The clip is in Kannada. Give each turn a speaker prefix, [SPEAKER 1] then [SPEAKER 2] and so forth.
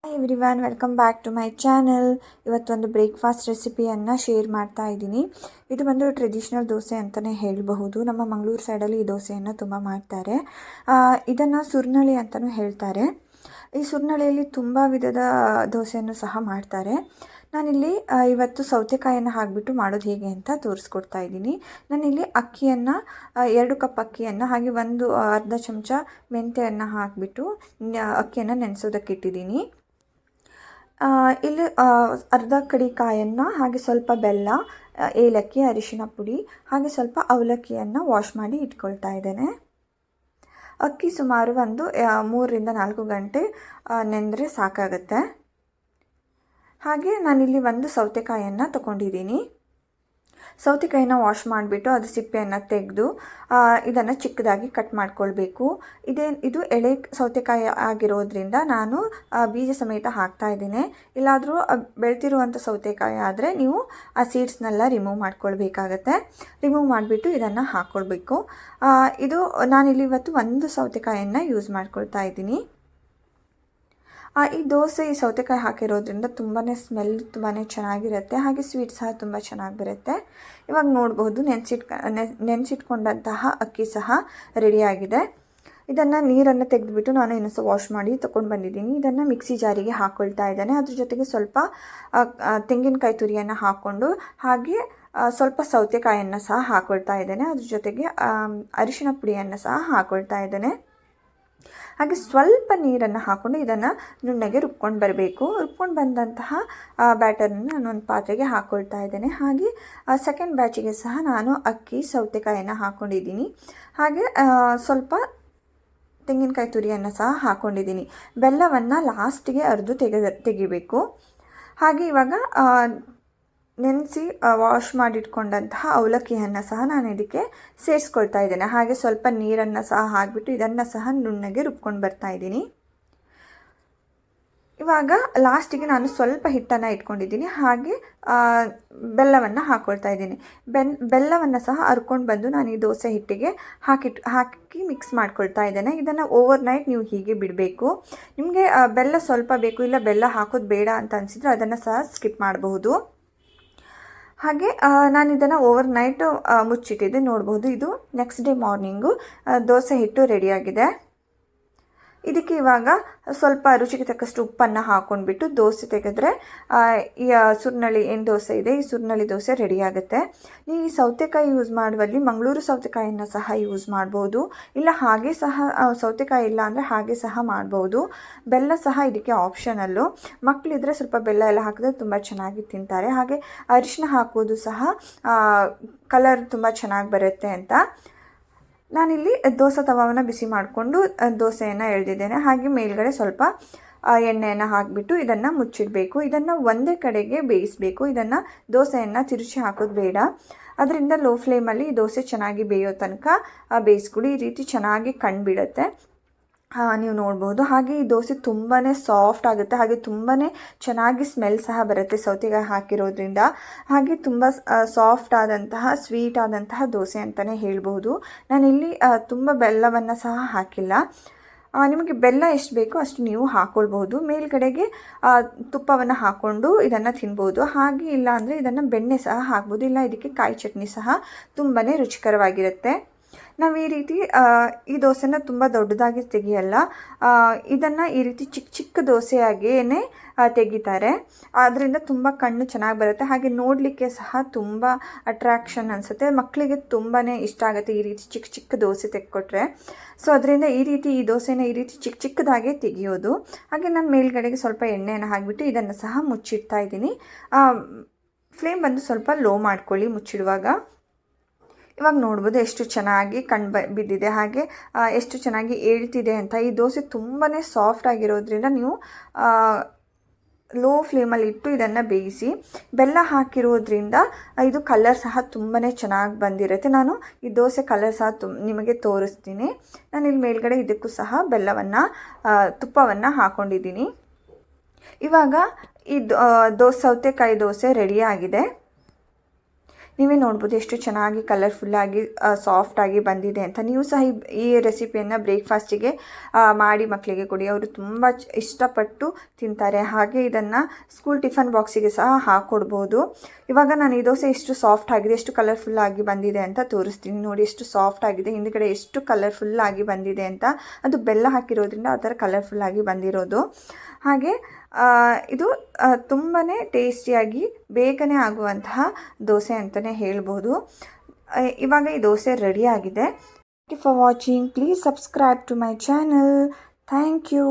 [SPEAKER 1] Hi everyone, welcome back to my channel. ಇವತ್ತೊಂದು ಬ್ರೇಕ್ಫಾಸ್ಟ್ ರೆಸಿಪಿಯನ್ನು ಶೇರ್ ಮಾಡ್ತಾ ಇದ್ದೀನಿ. ಇದು ಒಂದು ಟ್ರೆಡಿಷ್ನಲ್ ದೋಸೆ ಅಂತಲೇ ಹೇಳಬಹುದು. ನಮ್ಮ ಮಂಗಳೂರು ಸೈಡಲ್ಲಿ ಈ ದೋಸೆಯನ್ನು ತುಂಬ ಮಾಡ್ತಾರೆ. ಇದನ್ನು ಸುರ್ನಳಿ ಅಂತಲೂ ಹೇಳ್ತಾರೆ. ಈ ಸುರ್ನಳಿಯಲ್ಲಿ ತುಂಬ ವಿಧದ ದೋಸೆಯನ್ನು ಸಹ ಮಾಡ್ತಾರೆ. ನಾನಿಲ್ಲಿ ಇವತ್ತು ಸೌತೆಕಾಯನ್ನು ಹಾಕಿಬಿಟ್ಟು ಮಾಡೋದು ಹೇಗೆ ಅಂತ ತೋರಿಸ್ಕೊಡ್ತಾ ಇದ್ದೀನಿ. ನಾನಿಲ್ಲಿ ಅಕ್ಕಿಯನ್ನು 2 ಕಪ್ ಅಕ್ಕಿಯನ್ನು ಹಾಗೆ ಒಂದು ಅರ್ಧ ಚಮಚ ಮೆಂತ್ಯವನ್ನು ಹಾಕಿಬಿಟ್ಟು ಅಕ್ಕಿಯನ್ನು ನೆನೆಸೋದಕ್ಕೆ ಇಟ್ಟಿದ್ದೀನಿ. ಇಲ್ಲಿ ಅರ್ಧ ಕಡಿ ಕಾಯನ್ನು ಹಾಗೆ ಸ್ವಲ್ಪ ಬೆಲ್ಲ, ಏಲಕ್ಕಿ, ಅರಿಶಿನ ಪುಡಿ ಹಾಗೆ ಸ್ವಲ್ಪ ಅವಲಕ್ಕಿಯನ್ನು ವಾಶ್ ಮಾಡಿ ಇಟ್ಕೊಳ್ತಾ ಇದ್ದೇನೆ. ಅಕ್ಕಿ ಸುಮಾರು ಒಂದು 3 ರಿಂದ 4 ಗಂಟೆ ನೆಂದರೆ ಸಾಕಾಗುತ್ತೆ. ಹಾಗೆ ನಾನಿಲ್ಲಿ ಒಂದು ಸೌತೆಕಾಯನ್ನು ತಗೊಂಡಿದ್ದೀನಿ. ಸೌತೆಕಾಯಿನ ವಾಶ್ ಮಾಡಿಬಿಟ್ಟು ಅದು ಸಿಪ್ಪೆಯನ್ನು ತೆಗೆದು ಇದನ್ನು ಚಿಕ್ಕದಾಗಿ ಕಟ್ ಮಾಡ್ಕೊಳ್ಬೇಕು. ಇದು ಎಳೆ ಸೌತೆಕಾಯಿ ಆಗಿರೋದ್ರಿಂದ ನಾನು ಬೀಜ ಸಮೇತ ಹಾಕ್ತಾ ಇದ್ದೀನಿ. ಇಲ್ಲಾದರೂ ಬೆಳ್ತಿರುವಂಥ ಸೌತೆಕಾಯಿ ಆದರೆ ನೀವು ಆ ಸೀಡ್ಸ್ನೆಲ್ಲ ರಿಮೂವ್ ಮಾಡ್ಕೊಳ್ಬೇಕಾಗತ್ತೆ. ರಿಮೂವ್ ಮಾಡಿಬಿಟ್ಟು ಇದನ್ನು ಹಾಕ್ಕೊಳ್ಬೇಕು. ನಾನಿಲ್ಲಿ ಇವತ್ತು ಒಂದು ಸೌತೆಕಾಯನ್ನು ಯೂಸ್ ಮಾಡ್ಕೊಳ್ತಾ ಇದ್ದೀನಿ. ಈ ದೋಸೆ ಈ ಸೌತೆಕಾಯಿ ಹಾಕಿರೋದ್ರಿಂದ ತುಂಬಾ ಸ್ಮೆಲ್ ತುಂಬಾ ಚೆನ್ನಾಗಿರುತ್ತೆ, ಹಾಗೆ ಸ್ವೀಟ್ ಸಹ ತುಂಬ ಚೆನ್ನಾಗಿ ಬರುತ್ತೆ. ಇವಾಗ ನೋಡ್ಬೋದು ನೆನೆಸಿಟ್ಕೊಂಡಂತಹ ಅಕ್ಕಿ ಸಹ ರೆಡಿಯಾಗಿದೆ. ಇದನ್ನು ನೀರನ್ನು ತೆಗೆದುಬಿಟ್ಟು ನಾನು ಇನ್ನೊಂದು ವಾಶ್ ಮಾಡಿ ತೊಗೊಂಡು ಬಂದಿದ್ದೀನಿ. ಇದನ್ನು ಮಿಕ್ಸಿ ಜಾರಿಗೆ ಹಾಕ್ಕೊಳ್ತಾ ಇದ್ದೇನೆ. ಅದ್ರ ಜೊತೆಗೆ ಸ್ವಲ್ಪ ತೆಂಗಿನಕಾಯಿ ತುರಿಯನ್ನು ಹಾಕ್ಕೊಂಡು ಹಾಗೆ ಸ್ವಲ್ಪ ಸೌತೆಕಾಯನ್ನು ಸಹ ಹಾಕ್ಕೊಳ್ತಾ ಇದ್ದೇನೆ. ಅದ್ರ ಜೊತೆಗೆ ಅರಿಶಿನ ಪುಡಿಯನ್ನು ಸಹ ಹಾಕ್ಕೊಳ್ತಾ ಇದ್ದೇನೆ. ಹಾಗೆ ಸ್ವಲ್ಪ ನೀರನ್ನು ಹಾಕ್ಕೊಂಡು ಇದನ್ನು ನುಣ್ಣಗೆ ರುಬ್ಕೊಂಡು ಬರಬೇಕು. ರುಬ್ಕೊಂಡು ಬಂದಂತಹ ಬ್ಯಾಟರನ್ನು ನಾನು ಒಂದು ಪಾತ್ರೆಗೆ ಹಾಕ್ಕೊಳ್ತಾ ಇದ್ದೇನೆ. ಹಾಗೆ ಸೆಕೆಂಡ್ ಬ್ಯಾಚಿಗೆ ಸಹ ನಾನು ಅಕ್ಕಿ ಸೌತೆಕಾಯನ್ನು ಹಾಕ್ಕೊಂಡಿದ್ದೀನಿ. ಹಾಗೆ ಸ್ವಲ್ಪ ತೆಂಗಿನಕಾಯಿ ತುರಿಯನ್ನು ಸಹ ಹಾಕ್ಕೊಂಡಿದ್ದೀನಿ. ಬೆಲ್ಲವನ್ನು ಲಾಸ್ಟಿಗೆ ಅರ್ದು ತೆಗಿಬೇಕು. ಹಾಗೆ ಇವಾಗ ನೆನೆಸಿ ವಾಶ್ ಮಾಡಿಟ್ಕೊಂಡಂತಹ ಅವಲಕ್ಕಿಯನ್ನು ಸಹ ನಾನು ಇದಕ್ಕೆ ಸೇರಿಸ್ಕೊಳ್ತಾ ಇದ್ದೇನೆ. ಹಾಗೆ ಸ್ವಲ್ಪ ನೀರನ್ನು ಸಹ ಹಾಕಿಬಿಟ್ಟು ಇದನ್ನು ಸಹ ನುಣ್ಣಗೆ ರುಬ್ಕೊಂಡು ಬರ್ತಾ ಇದ್ದೀನಿ. ಇವಾಗ ಲಾಸ್ಟಿಗೆ ನಾನು ಸ್ವಲ್ಪ ಹಿಟ್ಟನ್ನು ಇಟ್ಕೊಂಡಿದ್ದೀನಿ. ಹಾಗೆ ಬೆಲ್ಲವನ್ನು ಹಾಕ್ಕೊಳ್ತಾ ಇದ್ದೀನಿ. ಬೆಲ್ಲವನ್ನು ಸಹ ಹರ್ಕೊಂಡು ಬಂದು ನಾನು ಈ ದೋಸೆ ಹಿಟ್ಟಿಗೆ ಹಾಕಿ ಮಿಕ್ಸ್ ಮಾಡ್ಕೊಳ್ತಾ ಇದ್ದೇನೆ. ಇದನ್ನು ಓವರ್ ನೈಟ್ ನೀವು ಹೀಗೆ ಬಿಡಬೇಕು. ನಿಮಗೆ ಬೆಲ್ಲ ಸ್ವಲ್ಪ ಬೇಕು, ಇಲ್ಲ ಬೆಲ್ಲ ಹಾಕೋದು ಬೇಡ ಅಂತ ಅನಿಸಿದರೆ ಅದನ್ನು ಸಹ ಸ್ಕಿಪ್ ಮಾಡಬಹುದು. ಹಾಗೆ ನಾನು ಇದನ್ನು ಓವರ್ ನೈಟು ಮುಚ್ಚಿಟ್ಟಿದ್ದೆ. ನೋಡ್ಬೋದು, ಇದು ನೆಕ್ಸ್ಟ್ ಡೇ ಮಾರ್ನಿಂಗು ದೋಸೆ ಹಿಟ್ಟು ರೆಡಿಯಾಗಿದೆ. ಇದಕ್ಕೆ ಇವಾಗ ಸ್ವಲ್ಪ ರುಚಿಗೆ ತಕ್ಕಷ್ಟು ಉಪ್ಪನ್ನು ಹಾಕ್ಕೊಂಡ್ಬಿಟ್ಟು ದೋಸೆ ತೆಗೆದ್ರೆ ಈ ಸುರ್ನಳಿ ಏನು ದೋಸೆ ಇದೆ, ಈ ಸುರ್ನಳಿ ದೋಸೆ ರೆಡಿಯಾಗುತ್ತೆ. ನೀವು ಈ ಸೌತೆಕಾಯಿ ಯೂಸ್ ಮಾಡುವಲ್ಲಿ ಮಂಗಳೂರು ಸೌತೆಕಾಯಿಯನ್ನು ಸಹ ಯೂಸ್ ಮಾಡ್ಬೋದು, ಇಲ್ಲ ಹಾಗೆ ಸಹ ಸೌತೆಕಾಯಿ ಇಲ್ಲ ಅಂದರೆ ಹಾಗೆ ಸಹ ಮಾಡ್ಬೋದು. ಬೆಲ್ಲ ಸಹ ಇದಕ್ಕೆ ಆಪ್ಷನಲ್ಲು. ಮಕ್ಕಳಿದ್ರೆ ಸ್ವಲ್ಪ ಬೆಲ್ಲ ಎಲ್ಲ ಹಾಕಿದ್ರೆ ತುಂಬ ಚೆನ್ನಾಗಿ ತಿಂತಾರೆ. ಹಾಗೆ ಅರಿಶಿನ ಹಾಕೋದು ಸಹ ಕಲರ್ ತುಂಬ ಚೆನ್ನಾಗಿ ಬರುತ್ತೆ ಅಂತ. ನಾನಿಲ್ಲಿ ದೋಸೆ ತವಾವನ್ನು ಬಿಸಿ ಮಾಡಿಕೊಂಡು ದೋಸೆಯನ್ನು ಎಳೆದಿದ್ದೇನೆ. ಹಾಗೆ ಮೇಲ್ಗಡೆ ಸ್ವಲ್ಪ ಎಣ್ಣೆಯನ್ನು ಹಾಕಿಬಿಟ್ಟು ಇದನ್ನು ಮುಚ್ಚಿಡಬೇಕು. ಇದನ್ನು ಒಂದೇ ಕಡೆಗೆ ಬೇಯಿಸಬೇಕು. ಇದನ್ನು ದೋಸೆಯನ್ನು ತಿರುಚಿ ಹಾಕೋದು ಬೇಡ. ಅದರಿಂದ ಲೋ ಫ್ಲೇಮಲ್ಲಿ ದೋಸೆ ಚೆನ್ನಾಗಿ ಬೇಯೋ ತನಕ ಬೇಯಿಸ್ಕೊಳ್ಳಿ. ಈ ರೀತಿ ಚೆನ್ನಾಗಿ ಕಂಡುಬಿಡುತ್ತೆ, ನೀವು ನೋಡ್ಬೋದು. ಹಾಗೆ ಈ ದೋಸೆ ತುಂಬಾ ಸಾಫ್ಟ್ ಆಗುತ್ತೆ, ಹಾಗೆ ತುಂಬಾ ಚೆನ್ನಾಗಿ ಸ್ಮೆಲ್ ಸಹ ಬರುತ್ತೆ ಸೌತೆಕಾಯಿ ಹಾಕಿರೋದ್ರಿಂದ. ಹಾಗೆ ತುಂಬ ಸಾಫ್ಟ್ ಆದಂತಹ ಸ್ವೀಟ್ ಆದಂತಹ ದೋಸೆ ಅಂತಲೇ ಹೇಳ್ಬೋದು. ನಾನಿಲ್ಲಿ ತುಂಬ ಬೆಲ್ಲವನ್ನು ಸಹ ಹಾಕಿಲ್ಲ. ನಿಮಗೆ ಬೆಲ್ಲ ಎಷ್ಟು ಬೇಕೋ ಅಷ್ಟು ನೀವು ಹಾಕ್ಕೊಳ್ಬೋದು. ಮೇಲ್ಗಡೆಗೆ ತುಪ್ಪವನ್ನು ಹಾಕ್ಕೊಂಡು ಇದನ್ನು ತಿನ್ಬೋದು. ಹಾಗೆ ಇಲ್ಲ ಅಂದರೆ ಇದನ್ನು ಬೆಣ್ಣೆ ಸಹ ಹಾಕ್ಬೋದು, ಇಲ್ಲ ಇದಕ್ಕೆ ಕಾಯಿ ಚಟ್ನಿ ಸಹ ತುಂಬಾ ರುಚಿಕರವಾಗಿರುತ್ತೆ. ನಾವು ಈ ರೀತಿ ಈ ದೋಸೆನ ತುಂಬ ದೊಡ್ಡದಾಗಿ ತೆಗಿಯಲ್ಲ, ಇದನ್ನು ಈ ರೀತಿ ಚಿಕ್ಕ ಚಿಕ್ಕ ದೋಸೆಯಾಗಿಯೇ ತೆಗಿತಾರೆ. ಅದರಿಂದ ತುಂಬ ಕಣ್ಣು ಚೆನ್ನಾಗಿ ಬರುತ್ತೆ, ಹಾಗೆ ನೋಡಲಿಕ್ಕೆ ಸಹ ತುಂಬ ಅಟ್ರಾಕ್ಷನ್ ಅನಿಸುತ್ತೆ. ಮಕ್ಕಳಿಗೆ ತುಂಬಾ ಇಷ್ಟ ಆಗುತ್ತೆ ಈ ರೀತಿ ಚಿಕ್ಕ ಚಿಕ್ಕ ದೋಸೆ ತೆಕ್ಕೊಟ್ರೆ. ಸೊ ಅದರಿಂದ ಈ ದೋಸೆನ ಈ ರೀತಿ ಚಿಕ್ಕ ಚಿಕ್ಕದಾಗೆ ತೆಗಿಯೋದು. ಹಾಗೆ ನಾನು ಮೇಲ್ಗಡೆಗೆ ಸ್ವಲ್ಪ ಎಣ್ಣೆಯನ್ನು ಹಾಕಿಬಿಟ್ಟು ಇದನ್ನು ಸಹ ಮುಚ್ಚಿಡ್ತಾ ಇದ್ದೀನಿ. ಫ್ಲೇಮ್ ಬಂದು ಸ್ವಲ್ಪ ಲೋ ಮಾಡ್ಕೊಳ್ಳಿ ಮುಚ್ಚಿಡುವಾಗ. ಇವಾಗ ನೋಡ್ಬೋದು ಎಷ್ಟು ಚೆನ್ನಾಗಿ ಬಿದ್ದಿದೆ, ಹಾಗೆ ಎಷ್ಟು ಚೆನ್ನಾಗಿ ಏಳ್ತಿದೆ ಅಂತ. ಈ ದೋಸೆ ತುಂಬಾ ಸಾಫ್ಟ್ ಆಗಿರೋದ್ರಿಂದ ನೀವು ಲೋ ಫ್ಲೇಮಲ್ಲಿ ಇಟ್ಟು ಇದನ್ನು ಬೇಯಿಸಿ. ಬೆಲ್ಲ ಹಾಕಿರೋದ್ರಿಂದ ಇದು ಕಲರ್ ಸಹ ತುಂಬಾ ಚೆನ್ನಾಗಿ ಬಂದಿರುತ್ತೆ. ನಾನು ಈ ದೋಸೆ ಕಲರ್ ಸಹ ನಿಮಗೆ ತೋರಿಸ್ತೀನಿ. ನಾನು ಇಲ್ಲಿ ಮೇಲ್ಗಡೆ ಇದಕ್ಕೂ ಸಹ ತುಪ್ಪವನ್ನು ಹಾಕ್ಕೊಂಡಿದ್ದೀನಿ. ಇವಾಗ ಈ ಸೌತೆಕಾಯಿ ದೋಸೆ ರೆಡಿಯಾಗಿದೆ. ನೀವೇ ನೋಡ್ಬೋದು ಎಷ್ಟು ಚೆನ್ನಾಗಿ ಕಲರ್ಫುಲ್ಲಾಗಿ ಸಾಫ್ಟಾಗಿ ಬಂದಿದೆ ಅಂತ. ನೀವು ಸಹ ಈ ರೆಸಿಪಿಯನ್ನು ಬ್ರೇಕ್ಫಾಸ್ಟಿಗೆ ಮಾಡಿ ಮಕ್ಕಳಿಗೆ ಕೊಡಿ, ಅವರು ತುಂಬ ಇಷ್ಟಪಟ್ಟು ತಿಂತಾರೆ. ಹಾಗೆ ಇದನ್ನು ಸ್ಕೂಲ್ ಟಿಫನ್ ಬಾಕ್ಸಿಗೆ ಸಹ ಹಾಕ್ಕೊಡ್ಬೋದು. ಇವಾಗ ನಾನು ಈ ದೋಸೆ ಎಷ್ಟು ಸಾಫ್ಟ್ ಆಗಿದೆ, ಎಷ್ಟು ಕಲರ್ಫುಲ್ಲಾಗಿ ಬಂದಿದೆ ಅಂತ ತೋರಿಸ್ತೀನಿ. ನೋಡಿ ಎಷ್ಟು ಸಾಫ್ಟ್ ಆಗಿದೆ, ಹಿಂದ್ಗಡೆ ಎಷ್ಟು ಕಲರ್ಫುಲ್ಲಾಗಿ ಬಂದಿದೆ ಅಂತ. ಅದು ಬೆಲ್ಲ ಹಾಕಿರೋದ್ರಿಂದ ಆ ಥರ ಕಲರ್ಫುಲ್ಲಾಗಿ ಬಂದಿರೋದು. ಹಾಗೆ ಇದು ತುಂಬಾ ಟೇಸ್ಟಿಯಾಗಿ ಬೇಗನೆ ಆಗುವಂತಹ ದೋಸೆ ಅಂತಲೇ ಹೇಳ್ಬೋದು. ಇವಾಗ ಈ ದೋಸೆ ರೆಡಿಯಾಗಿದೆ. Thank you for watching. Please subscribe to my channel. Thank you.